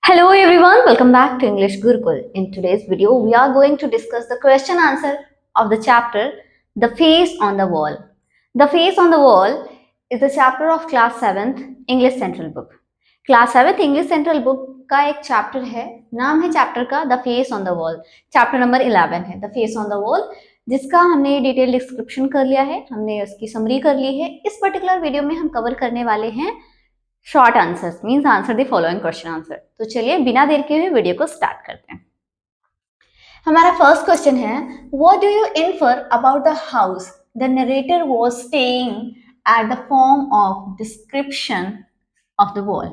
Hello everyone, welcome back to English Gurukul. In today's video, we are going to discuss the question answer of the chapter The Face on the Wall. The Face on the Wall is the chapter of class 7th English Central Book. Class 7th English Central Book का एक chapter है, नाम है chapter का the face on the wall. Chapter number 11 है the face on the wall, जिसका हमने detail description कर लिया है, हमने उसकी समरी कर ली है. इस पर्टिकुलर वीडियो में हम कवर करने वाले हैं short answers, means answer the following question answer. तो चलिए बिना देर के हुए वीडियो को स्टार्ट करते हैं. हमारा फर्स्ट क्वेश्चन है, what do you infer about the house the narrator was staying at the form of description of the wall.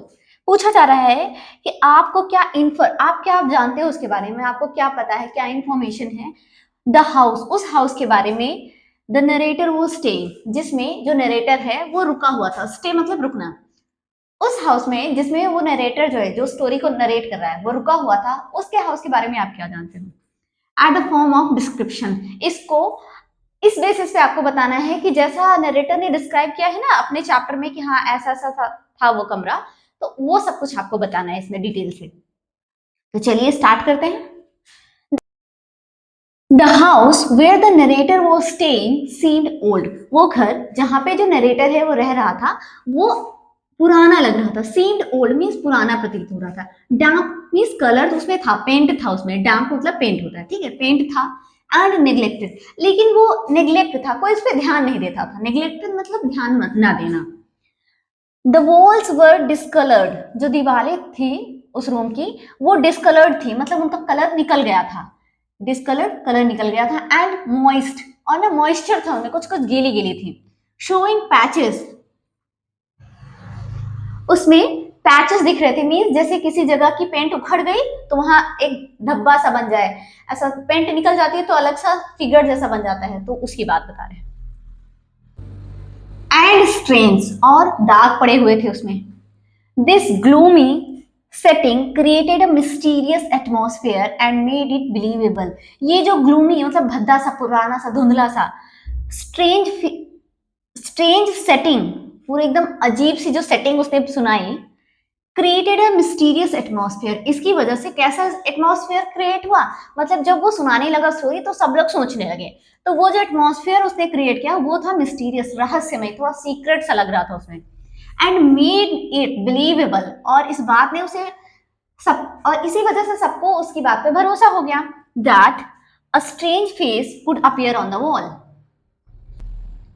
पूछा जा रहा है कि आपको क्या आप जानते हो उसके बारे में, आपको क्या पता है, क्या इंफॉर्मेशन है द हाउस, उस हाउस के बारे में. द नरेटर वाज स्टेइंग, जिसमें जो नरेटर है वो रुका हुआ था. स्टे मतलब रुकना. उस हाउस में जिसमें वो नरेटर जो है, जो स्टोरी को नरेट कर रहा है, वो रुका हुआ था, उसके हाउस के बारे में आप क्या जानते हो. Eight the form of description, इसको इस बेसिस पे आपको बताना है कि जैसा नरेटर ने डिस्क्राइब किया है ना अपने चैप्टर में कि हाँ ऐसा ऐसा था वो कमरा, तो वो सब कुछ आपको बताना है इसमें डिटेल से. तो चलिए स्टार्ट करते हैं. The house where the narrator was staying seemed old. वो घर जहां पे जो नरेटर है वो रह रहा था वो पुराना लग रहा था. सीम्ड ओल्ड मीन्स पुराना प्रतीत हो रहा था. डैम्प मीन्स कलर उसमें था, पेंट था उसमें. डैम्प मतलब पेंट होता है, ठीक है, पेंट था. एंड नेग्लेक्टेड, लेकिन वो नेग्लेक्ट था, कोई इस पे ध्यान नहीं देता था. नेग्लेक्टेड मतलब ध्यान ना देना. द वॉल्स वर डिस्कलर्ड, जो दीवारें थी उस रूम की वो डिस्कलर्ड थी, मतलब उनका कलर निकल गया था. डिस्कलर्ड, कलर निकल गया था. एंड मॉइस्ट, और ना मॉइस्चर था उनमें, कुछ कुछ गीली गीली थी. शोइंग पैचेस, उसमें पैचेस दिख रहे थे, मीन्स जैसे किसी जगह की पेंट उखड़ गई तो वहां एक धब्बा सा बन जाए, ऐसा पेंट निकल जाती है तो अलग सा फिगर जैसा बन जाता है, तो उसकी बात बता रहे हैं. एंड स्ट्रेन्स, और दाग पड़े हुए थे उसमें. This gloomy setting created a mysterious atmosphere and made it believable. ये जो ग्लूमी मतलब भद्दा सा, पुराना सा, धुंधला सा, स्ट्रेंज सेटिंग, पूरी एकदम अजीब सी जो सेटिंग उसने सुनाई, क्रिएटेड अ मिस्टीरियस एटमॉस्फेयर. इसकी वजह से कैसा एटमॉस्फेयर क्रिएट हुआ, मतलब जब वो सुनाने लगा स्टोरी तो सब लोग सोचने लगे, तो वो जो एटमॉस्फेयर उसने क्रिएट किया वो था मिस्टीरियस, रहस्यमय, थोड़ा सीक्रेट सा लग रहा था उसमें. एंड मेड इट बिलीवेबल, और इस बात ने उसे और इसी वजह से सबको उसकी बात पे भरोसा हो गया. That a strange face could appear on the wall,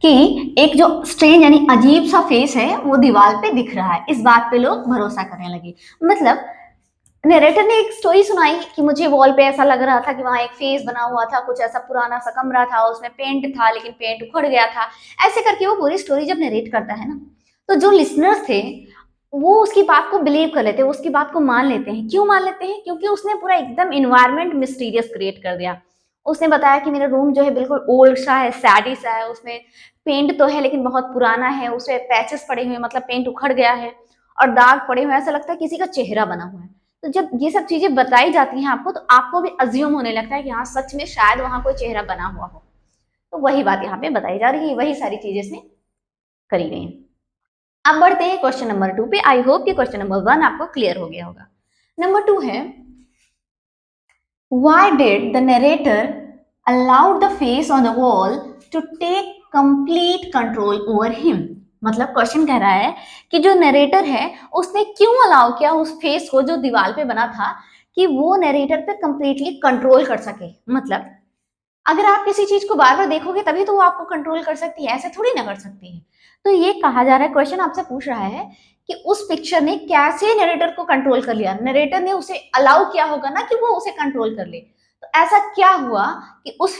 कि एक जो स्ट्रेंज यानी अजीब सा फेस है वो दीवार पे दिख रहा है. इस बात पे लोग भरोसा करने लगे. मतलब नरेटर ने एक स्टोरी सुनाई कि मुझे वॉल पे ऐसा लग रहा था कि वहां एक फेस बना हुआ था, कुछ ऐसा पुराना सा कमरा था, उसमें पेंट था लेकिन पेंट उखड़ गया था. ऐसे करके वो पूरी स्टोरी जब नरेट करता है ना, तो जो लिसनर्स थे वो उसकी बात को बिलीव कर लेते हैं, उसकी बात को मान लेते हैं. क्यों मान लेते हैं? क्योंकि उसने पूरा एकदम इन्वायरमेंट मिस्टीरियस क्रिएट कर दिया. उसने बताया कि मेरा रूम जो है बिल्कुल ओल्ड सा है, सैडी सा है, उसमें पेंट तो है लेकिन बहुत पुराना है, उसमें पैचेस पड़े हुए, मतलब पेंट उखड़ गया है, और दाग पड़े हुए, ऐसा लगता है किसी का चेहरा बना हुआ है. तो जब ये सब चीजें बताई जाती हैं आपको, तो आपको भी अज्यूम होने लगता है कि हाँ सच में शायद वहां कोई चेहरा बना हुआ हो. तो वही बात यहाँ पे बताई जा रही है, वही सारी चीजें इसमें करी गई हैं. अब बढ़ते हैं क्वेश्चन नंबर 2 पे. आई होप कि क्वेश्चन नंबर 1 आपको क्लियर हो गया होगा. नंबर 2 है, why did the narrator allow the face on the wall to take complete control over him. मतलब क्वेश्चन कह रहा है कि जो नरेटर है उसने क्यों अलाउ किया उस फेस को जो दीवार पे बना था कि वो नरेटर पे कंप्लीटली कंट्रोल कर सके. मतलब अगर आप किसी चीज को बार बार देखोगे तभी तो वो आपको कंट्रोल कर सकती है, ऐसे थोड़ी ना कर सकती है. तो ये कहा जा रहा है, क्वेश्चन आपसे पूछ रहा है कि उस पिक्चर ने कैसे नरेटर को कंट्रोल कर लिया. नरेटर ने उसे अलाउ किया होगा ना कि वो उसे कंट्रोल कर ले. तो ऐसा क्या हुआ कि उस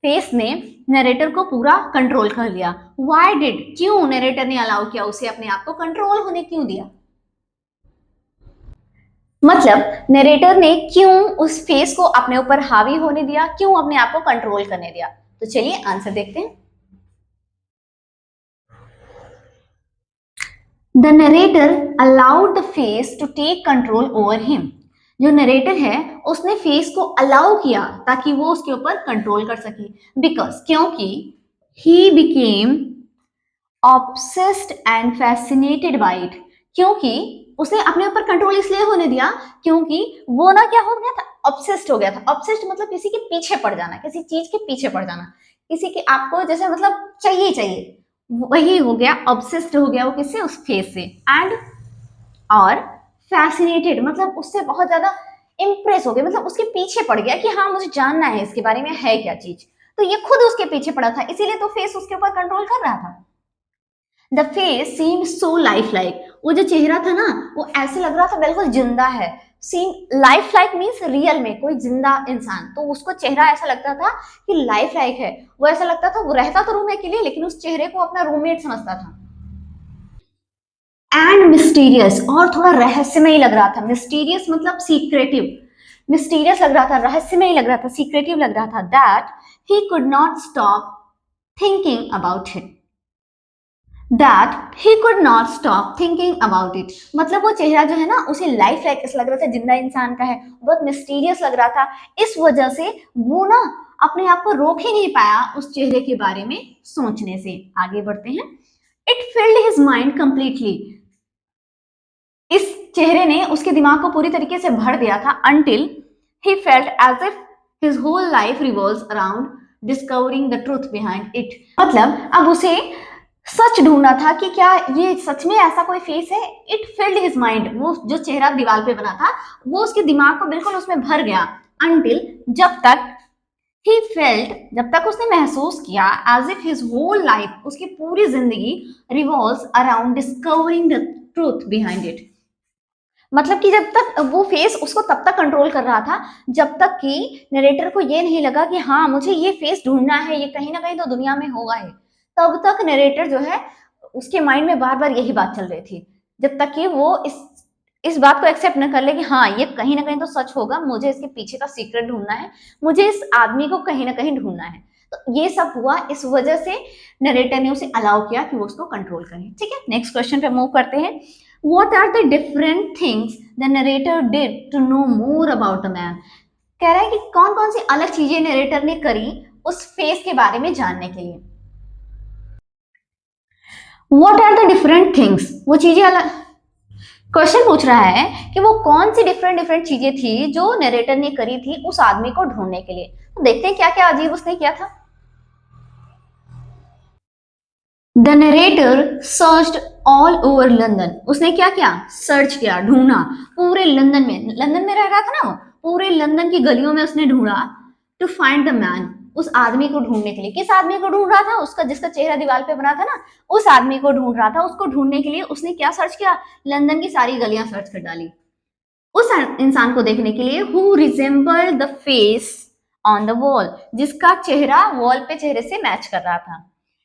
फेस ने नरेटर को पूरा कंट्रोल कर लिया. व्हाई डिड, क्यों नरेटर ने अलाउ किया उसे, अपने आप को कंट्रोल होने क्यों दिया. मतलब नरेटर ने क्यों उस फेस को अपने ऊपर हावी होने दिया, क्यों अपने आप को कंट्रोल करने दिया. तो चलिए आंसर देखते हैं. The narrator allowed the face to take control over him. जो नरेटर है उसने फेस को अलाउ किया ताकि वो उसके ऊपर कंट्रोल कर सके. बिकॉज, क्योंकि he became obsessed and fascinated by it, क्योंकि उसने अपने ऊपर कंट्रोल इसलिए होने दिया क्योंकि वो ना क्या हो गया था, ऑब्सेस्ड हो गया था। ऑब्सेस्ड मतलब किसी के पीछे पड़ जाना, किसी चीज के पीछे पड़ जाना, किसी के आपको जैसे मतलब चाहिए चाहिए, वही हो गया, ऑब्सेस्ड हो गया वो किससे, उस फेस से। एंड और फैसिनेटेड मतलब उससे बहुत ज्यादा इंप्रेस हो गया, मतलब उसके पीछे पड़ गया कि हाँ मुझे जानना है इसके बारे में है क्या चीज। तो ये खुद उसके पीछे पड़ा था, इसीलिए तो फेस उसके ऊपर कंट्रोल कर रहा था। The face seem so life like, वो जो चेहरा था ना वो ऐसे लग रहा था बिल्कुल जिंदा है। सीम लाइफ लाइक मीन्स रियल में कोई जिंदा इंसान, तो उसको चेहरा ऐसा लगता था कि लाइफ लाइक है। वो ऐसा लगता था, वो रहता तो रूम में अकेले लेकिन उस चेहरे को अपना रूममेट समझता था। एंड मिस्टीरियस, और थोड़ा रहस्यमय लग रहा था। मिस्टीरियस मतलब सीक्रेटिव, मिस्टीरियस लग रहा था, रहस्यमय लग रहा था, सीक्रेटिव लग रहा था। That he could not stop thinking about it, that he could not stop thinking about it, मतलब वो चेहरा जो है ना उसे लाइफ लाइक ऐसा लग रहा था, जिंदा इंसान का है, बहुत मिस्टीरियस लग रहा था। इस वजह से वो ना अपने आप को रोक ही नहीं पाया उस चेहरे के बारे में सोचने से। आगे बढ़ते हैं। It filled his mind completely, इस चेहरे ने उसके दिमाग को पूरी तरीके से भर दिया था। Until he felt as if his whole life revolves around discovering the truth behind it, मतलब अब उसे सच ढूंढना था कि क्या ये सच में ऐसा कोई फेस है। इट फिल्ड हिज माइंड, वो जो चेहरा दीवार पे बना था वो उसके दिमाग को बिल्कुल उसमें भर गया। अनटिल, जब तक, ही फेल्ट, जब तक उसने महसूस किया, as if his whole life, उसकी पूरी जिंदगी revolves around discovering the truth behind it, मतलब कि जब तक वो फेस उसको तब तक कंट्रोल कर रहा था जब तक कि नरेटर को ये नहीं लगा कि हाँ मुझे ये फेस ढूंढना है, ये कहीं ना कहीं तो दुनिया में होगा ही। तब तक नरेटर जो है उसके माइंड में बार बार यही बात चल रही थी, जब तक कि वो इस बात को एक्सेप्ट न कर ले कि हाँ ये कहीं ना कहीं तो सच होगा, मुझे इसके पीछे का सीक्रेट ढूंढना है, मुझे इस आदमी को कहीं ना कहीं ढूंढना है। तो ये सब हुआ, इस वजह से नरेटर ने उसे अलाउ किया कि वो उसको कंट्रोल करे। ठीक है, नेक्स्ट क्वेश्चन पे मूव करते हैं। What are the different things the narrator did to know more about the man? कह रहा है कि कौन कौन सी अलग चीजें नरेटर ने करी उस फेस के बारे में जानने के लिए। What are the different things? वो चीजें अलग, क्वेश्चन पूछ रहा है कि वो कौन सी डिफरेंट डिफरेंट चीजें थी जो नरेटर ने करी थी उस आदमी को ढूंढने के लिए। तो देखते हैं क्या क्या अजीब उसने किया था। The narrator searched all over London, उसने क्या किया, सर्च किया, ढूंढा पूरे लंदन में, लंदन में रह रहा था ना वो, पूरे लंदन की गलियों में उसने ढूंढा। टू फाइंड द मैन, उस आदमी को ढूंढने के लिए। किस आदमी को ढूंढ रहा था, उसका जिसका चेहरा दीवार पे बना था ना, उस आदमी को ढूंढ रहा था। उसको ढूंढने के लिए उसने क्या सर्च किया, लंदन की सारी गलियां सर्च कर डाली उस इंसान को देखने के लिए। Who resembled the face on the wall, जिसका चेहरा वॉल पे चेहरे से मैच कर रहा था।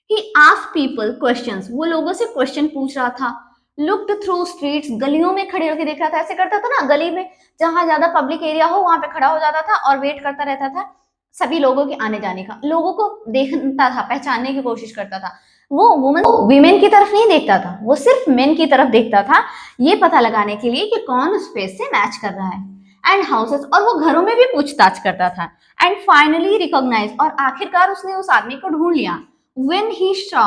He asked people questions, वो लोगों से क्वेश्चन पूछ रहा था। Looked through streets, गलियों में खड़े होकर देख रहा था, ऐसे करता था ना गली में, जहां ज्यादा पब्लिक एरिया हो वहां पे खड़ा हो जाता था और वेट करता रहता था सभी लोगों के आने जाने का, लोगों को देखता था, पहचानने की कोशिश करता था। वो विमेन की तरफ नहीं देखता था, वो सिर्फ मेन की तरफ देखता था, ये पता लगाने के लिए कि कौन उस फेस से मैच कर रहा है। एंड हाउसेस, और वो घरों में भी पूछताछ करता था। एंड फाइनली रिकॉग्नाइज, और आखिरकार उसने उस आदमी को ढूंढ लिया। When he saw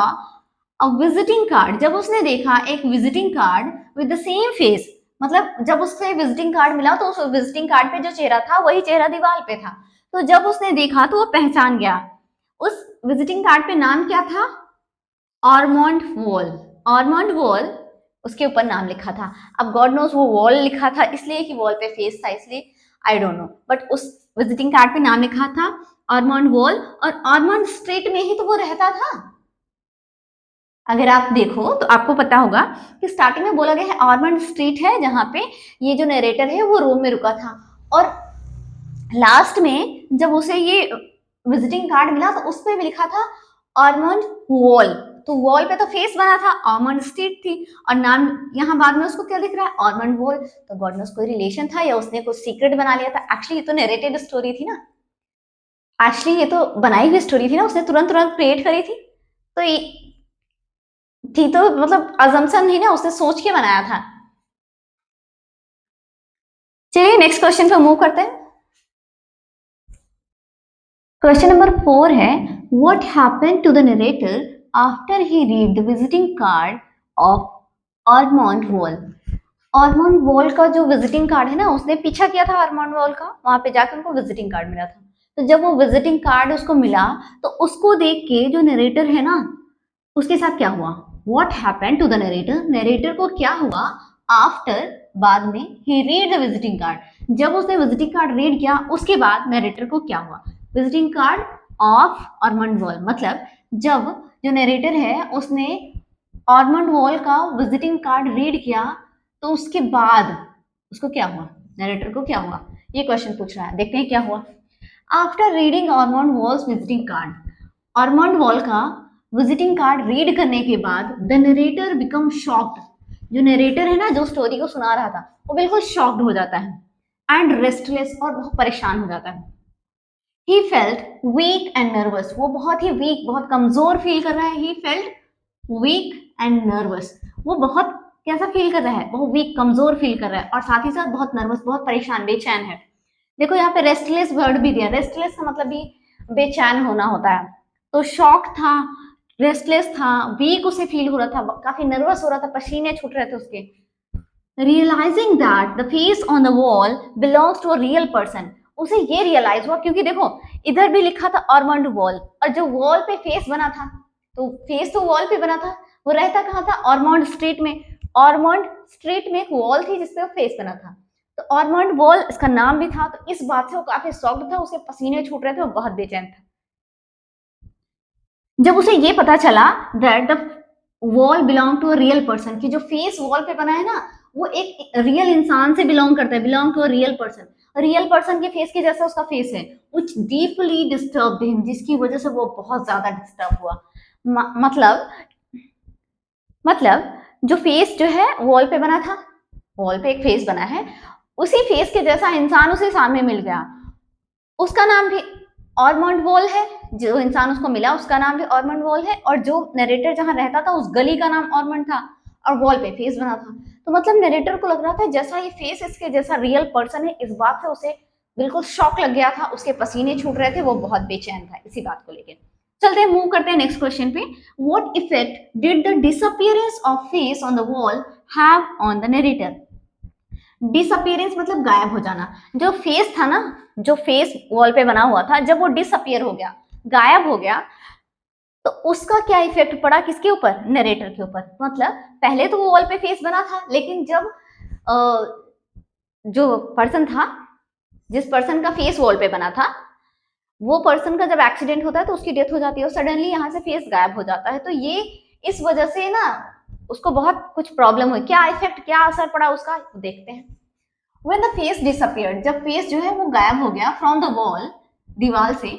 a visiting card, जब उसने देखा एक visiting card with the same face, मतलब जब उससे विजिटिंग कार्ड मिला तो उस विजिटिंग कार्ड पे जो चेहरा था वही चेहरा दीवार पे था। तो जब उसने देखा तो वो पहचान गया। उस विजिटिंग कार्ड पे नाम क्या था, ऑर्मोंड वॉल, ऑर्मोंड वॉल उसके ऊपर नाम लिखा था। अब गॉड नोस वो वॉल लिखा था इसलिए कि वॉल पे फेस था इसलिए, आई डोंट नो, बट उस विजिटिंग कार्ड पे नाम लिखा था ऑर्मोंड वॉल, और ऑर्मोंड स्ट्रीट में ही तो वो रहता था। अगर आप देखो तो आपको पता होगा कि स्टार्टिंग में बोला गया है ऑर्मोंड स्ट्रीट है जहां पे ये जो नरेटर है वो रूम में रुका था, और लास्ट में जब उसे ये विजिटिंग कार्ड मिला तो उस पर भी लिखा था ऑर्मोंड वॉल, तो वॉल पे तो फेस बना था, ऑर्मोंड स्ट्रीट थी, और नाम यहाँ बाद में उसको क्या लिख रहा है, ऑर्मोंड वॉल। तो गॉड नोस कोई रिलेशन था या उसने कुछ सीक्रेट बना लिया था। एक्चुअली ये तो नरेटेड स्टोरी थी ना, एक्चुअली ये तो बनाई हुई स्टोरी थी ना, उसने तुरंत तुरंत क्रिएट करी थी, तो ये थी तो मतलब अजम्पशन ही ना, उसने सोच के बनाया था। चलिए नेक्स्ट क्वेश्चन पे मूव करते हैं। क्वेश्चन नंबर 4 है, what happened to the narrator after he read the visiting card of Ormond Wall. Ormond Wall का जो विजिटिंग कार्ड है ना, उसने पीछा किया था ऑर्मोंड वॉल का, वहां पे जाकर उनको विजिटिंग कार्ड मिला था। तो जब वो विजिटिंग कार्ड उसको मिला, तो उसको देख के जो नरेटर है ना, उसके साथ क्या हुआ, what happened to the narrator, narrator को क्या हुआ आफ्टर, बाद में, he read the visiting card, जब उसने विजिटिंग कार्ड रीड किया उसके बाद नरेटर को क्या हुआ, visiting card of Ormond wall, मतलब जब जो नरेटर है उसने ऑर्मोंड वॉल का विजिटिंग कार्ड रीड किया, तो उसके बाद उसको क्या हुआ, नरेटर को क्या हुआ, ये क्वेश्चन पूछ रहा है, देखते हैं क्या हुआ। After reading Ormond Wall's visiting card, Ormond Wall का विजिटिंग कार्ड रीड करने के बाद द नरेटर बिकम शॉक्ड, जो नरेटर है ना, जो स्टोरी को सुना रहा था, वो बिल्कुल शॉक्ड हो जाता है, एंड रेस्टलेस, और बहुत परेशान हो जाता है। He felt weak and nervous, वो बहुत ही वीक, बहुत कमजोर फील कर रहा है। He felt weak and nervous, वो बहुत कैसा फील कर रहा है, बहुत वीक, कमजोर फील कर रहा है, और साथ ही साथ बहुत नर्वस, बहुत परेशान, बेचैन है। देखो यहाँ पे रेस्टलेस वर्ड भी दिया, रेस्टलेस का मतलब भी बेचैन होना होता है, तो शॉक था, रेस्टलेस था, वीक उसे फील हो रहा था, काफी नर्वस हो रहा था, पसीने छूट रहे थे उसके। Realising that the face on the wall belongs to a real person, उसे ये रियलाइज हुआ, क्योंकि देखो इधर भी लिखा था ऑर्मोंड वॉल, और जो वॉल पे फेस बना था, तो फेस तो वॉल पे बना था, वो रहता कहाँ था, ऑर्मोंड स्ट्रीट में। ऑर्मोंड स्ट्रीट में एक वॉल थी जिसपे वो फेस बना था, तो ऑर्मोंड वॉल इसका नाम भी था, तो इस बात से वो काफी शॉक्ड था, उसके पसीने छूट रहे थे, वो बहुत बेचैन था। जब उसे ये पता चला that the wall belong to a real person, की जो फेस वॉल पे बना है ना, वो एक रियल इंसान से बिलोंग करता है, belong to a real person, real person के फेस के जैसा उसका फेस है, व्हिच डीपली डिस्टर्ब्ड हिम, जिसकी वजह से वो बहुत ज्यादा डिस्टर्ब हुआ। मतलब जो फेस जो है वॉल पे बना था, वॉल पे एक फेस बना है, उसी फेस के जैसा इंसान उसे सामने मिल गया, उसका नाम भी ऑर्मोंड वॉल है, जो इंसान उसको मिला उसका नाम भी ऑर्मोंड वॉल है, और जो नरेटर जहां रहता था उस गली का नाम ऑर्मोंड था, और वॉल पे फेस बना था। तो मतलब नरेटर को लग रहा था जैसा ये फेस इसके जैसा रियल पर्सन है, इस बात से उसे बिल्कुल शॉक लग गया था, उसके पसीने छूट रहे थे, वो बहुत बेचैन था इसी बात को लेकर। चलते हैं, मूव करते हैं नेक्स्ट क्वेश्चन पे। What effect did the disappearance of face on the wall have on the narrator, disappearance मतलब गायब हो जाना, जो फेस था ना, जो फेस वॉल पे बना हुआ था, जब वो डिसअपियर हो गया, गायब हो गया, तो उसका क्या इफेक्ट पड़ा, किसके ऊपर, नरेटर के ऊपर। मतलब पहले तो वो वॉल पे फेस बना था, लेकिन जब जो पर्सन था, जिस पर्सन का फेस वॉल पे बना था, वो पर्सन का जब एक्सीडेंट होता है तो उसकी डेथ हो जाती है, और सडनली यहाँ से फेस गायब हो जाता है, तो ये इस वजह से ना उसको बहुत कुछ प्रॉब्लम हुई। क्या इफेक्ट, क्या असर पड़ा उसका, देखते हैं। When the face disappeared, जब फेस जो है वो गायब हो गया फ्रॉम द वॉल, दीवार से,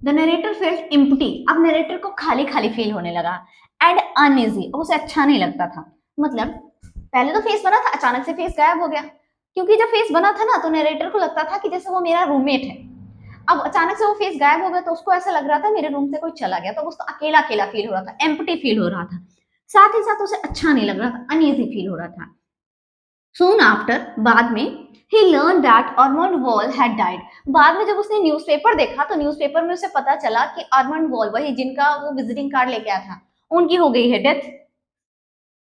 द नरेटर फेल्ट एम्प्टी, अब नरेटर को खाली खाली फील होने लगा, एंड अनईजी, उसे अच्छा नहीं लगता था। मतलब पहले तो फेस बना था, अचानक से फेस गायब हो गया, क्योंकि जब फेस बना था ना, तो नरेटर को लगता था कि जैसे वो मेरा रूममेट है, अब अचानक से वो फेस गायब हो गया, तो उसको ऐसा लग रहा था मेरे रूम से कोई चला गया, तो उसको अकेला अकेला फील हो रहा था, एम्प्टी फील हो रहा था, साथ ही साथ उसे अच्छा नहीं लग रहा था, अनईजी फील हो रहा था। Soon after, बाद में, he learned that Ormond Wall had died, बाद में जब उसने न्यूज़पेपर देखा, तो न्यूज़पेपर में उसे पता चला कि ऑर्मोंड वॉल, वही जिनका वो विजिटिंग कार्ड लेके आया था, उनकी हो गई है डेथ,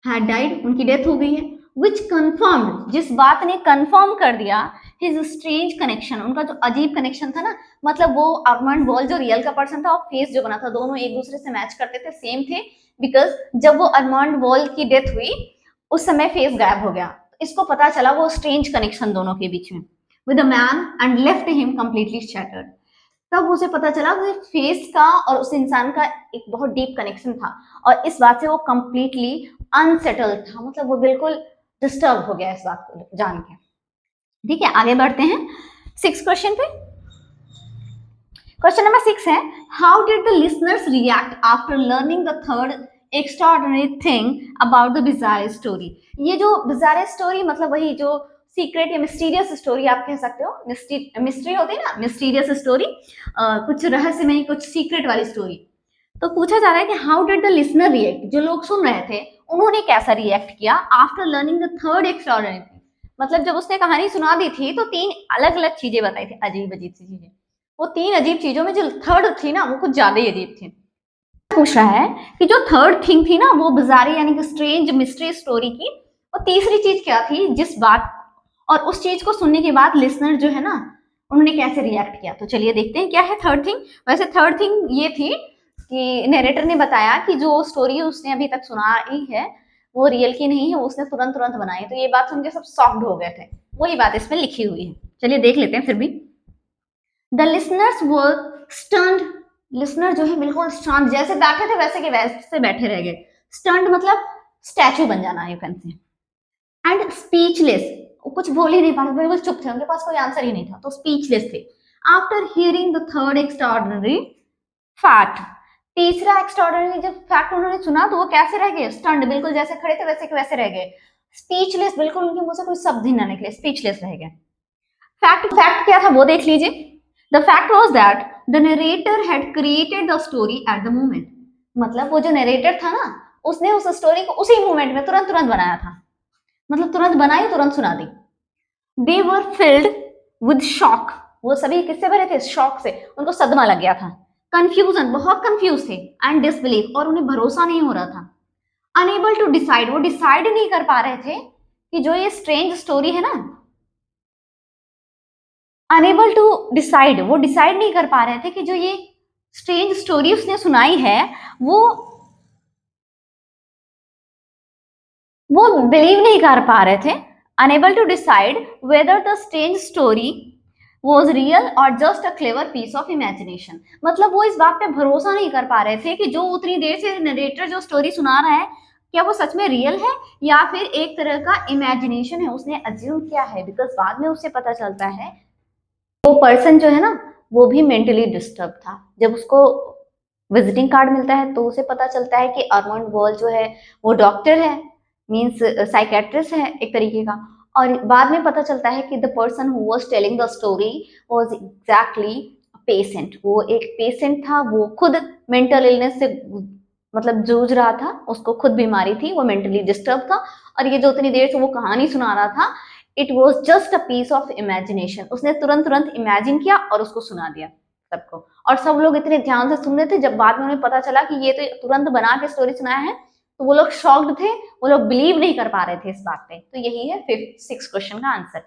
had died, उनकी डेथ हो गई है, which confirmed, जिस बात ने कंफर्म कर दिया his strange connection, उनका जो अजीब कनेक्शन था ना, मतलब वो ऑर्मोंड वॉल जो रियल का पर्सन था और फेस जो बना था, दोनों एक दूसरे से मैच करते थे, सेम थे, बिकॉज जब वो ऑर्मोंड वॉल की डेथ हुई उस समय फेस गायब हो गया, इसको पता चला वो स्ट्रेंज कनेक्शन दोनों के बीच में, with a man, and left him completely shattered, तब उसे पता चला कि फेस का और उस इंसान का एक बहुत डीप कनेक्शन था, और इस बात से वो कंप्लीटली अनसेटल्ड था, मतलब वो बिल्कुल डिस्टर्ब हो गया इस बात को जान के। ठीक है, आगे बढ़ते हैं 6 क्वेश्चन पे। क्वेश्चन नंबर 6 है, how did the listeners react after learning the third extraordinary thing about the बिजारे story. ये जो बिजारे स्टोरी मतलब वही जो सीक्रेट या मिस्टीरियस स्टोरी आप कह सकते हो, मिस्ट्री होती है ना, मिस्टीरियस स्टोरी, कुछ रहस्यमय, कुछ सीक्रेट वाली स्टोरी। तो पूछा जा रहा है कि how did the listener react, जो लोग सुन रहे थे उन्होंने कैसा रिएक्ट किया after learning the third extraordinary thing, मतलब जब उसने कहानी सुना दी थी तो 3 अलग अलग चीजें बताई थी, अजीब अजीब सी चीजें, वो 3 अजीब चीजों में जो थर्ड थी ना वो कुछ ज्यादा ही अजीब थी। पूछ रहा है कि जो थर्ड थिंग थी ना वो बिजारी यानी कि स्ट्रेंज मिस्ट्री स्टोरी की, और तीसरी चीज क्या थी, जिस बात और उस चीज को सुनने के बाद लिसनर जो है ना, उन्होंने कैसे रिएक्ट किया। तो चलिए देखते हैं क्या है थर्ड थिंग। वैसे थर्ड थिंग ये थी कि नरेटर ने बताया कि जो स्टोरी उसने अभी तक सुनाई है वो रियल की नहीं है, उसने तुरंत तुरंत बनाई। तो ये बात सुन के सब शॉक्ड हो गए थे, वही बात इसमें लिखी हुई है। चलिए देख लेते हैं फिर भी। The listeners were stunned, listener जो है बिल्कुल शांत, जैसे बैठे थे वैसे के वैसे बैठे रह गए। स्टन्ड मतलब स्टैचू बन जाना, you can say. And speechless, कुछ बोल ही नहीं पा रहे, बिल्कुल चुप थे, उनके पास कोई आंसर ही नहीं था, तो स्पीचलेस थे। After hearing the third extraordinary fact, तीसरा एक्स्ट्राऑर्डिनरी जब फैक्ट उन्होंने सुना तो वो कैसे रह गए, स्टन्ड, बिल्कुल जैसे खड़े थे वैसे के वैसे रह गए। स्पीचलेस, बिल्कुल उनके मुंह से कोई शब्द ही ना निकले, स्पीचलेस रह गए। फैक्ट क्या था वो देख लीजिए। The fact was that the narrator had created the story at the moment, मतलब वो जो नरेटर था ना, उसने उस स्टोरी को उसी मोमेंट में तुरंत तुरंत बनाया था, मतलब तुरंत बनाई तुरंत सुना दी। दे वर फिल्ड विद शॉक, वो सभी किससे भरे थे, शॉक से, उनको सदमा लग गया था। कंफ्यूजन, बहुत कंफ्यूज थे। एंड डिसबिलीफ, और उन्हें भरोसा नहीं हो रहा था। अनेबल टू डिसाइड, वो डिसाइड नहीं कर पा रहे थे कि जो ये स्ट्रेंज स्टोरी है ना, अनेबल टू डिसाइड, वो डिसाइड नहीं कर पा रहे थे कि जो ये स्ट्रेंज स्टोरी उसने सुनाई है वो बिलीव नहीं कर पा रहे थे। Unable to decide whether the strange story was real और just a clever piece of imagination, मतलब वो इस बात पे भरोसा नहीं कर पा रहे थे कि जो उतनी देर से नरेटर जो स्टोरी सुना रहा है क्या वो सच में रियल है या फिर एक तरह का इमेजिनेशन है, उसने अज्यूम किया है। बिकॉज बाद में उससे पता चलता है वो पर्सन जो है ना वो भी मेंटली डिस्टर्ब था। जब उसको विजिटिंग कार्ड मिलता है तो उसे पता चलता है कि अरमांड वॉल जो है वो डॉक्टर है, मीन्स साइकेट्रिस्ट है एक तरीके का। और बाद में पता चलता है कि the person who was telling the story was exactly patient, वो एक पेशेंट था, वो खुद मेंटल इलनेस से मतलब जूझ रहा था, उसको खुद बीमारी थी, वो मेंटली डिस्टर्ब था। और ये जो उतनी देर से वो कहानी सुना रहा था, it was just a piece of imagination, उसने तुरंत तुरंत इमेजिन किया और उसको सुना दिया सबको। और सब लोग इतने ध्यान से सुन रहे थे, जब बाद में उन्हें पता चला कि ये तो तुरंत बना के स्टोरी सुनाया है, तो वो लोग शॉक्ड थे, वो लोग बिलीव नहीं कर पा रहे थे इस बात पे। तो यही है फिफ्थ सिक्स क्वेश्चन का आंसर।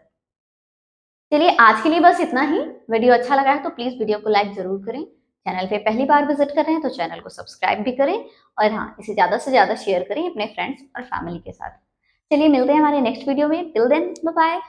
चलिए आज के लिए बस इतना ही। वीडियो अच्छा लगा है तो प्लीज वीडियो को लाइक जरूर करें। चैनल पे पहली बार विजिट कर रहे हैं तो चैनल को सब्सक्राइब भी करें, और हाँ, इसे ज्यादा से ज्यादा शेयर करें अपने फ्रेंड्स और फैमिली के साथ। चलिए मिलते हैं हमारे नेक्स्ट वीडियो में, टिल देन बाय बाय।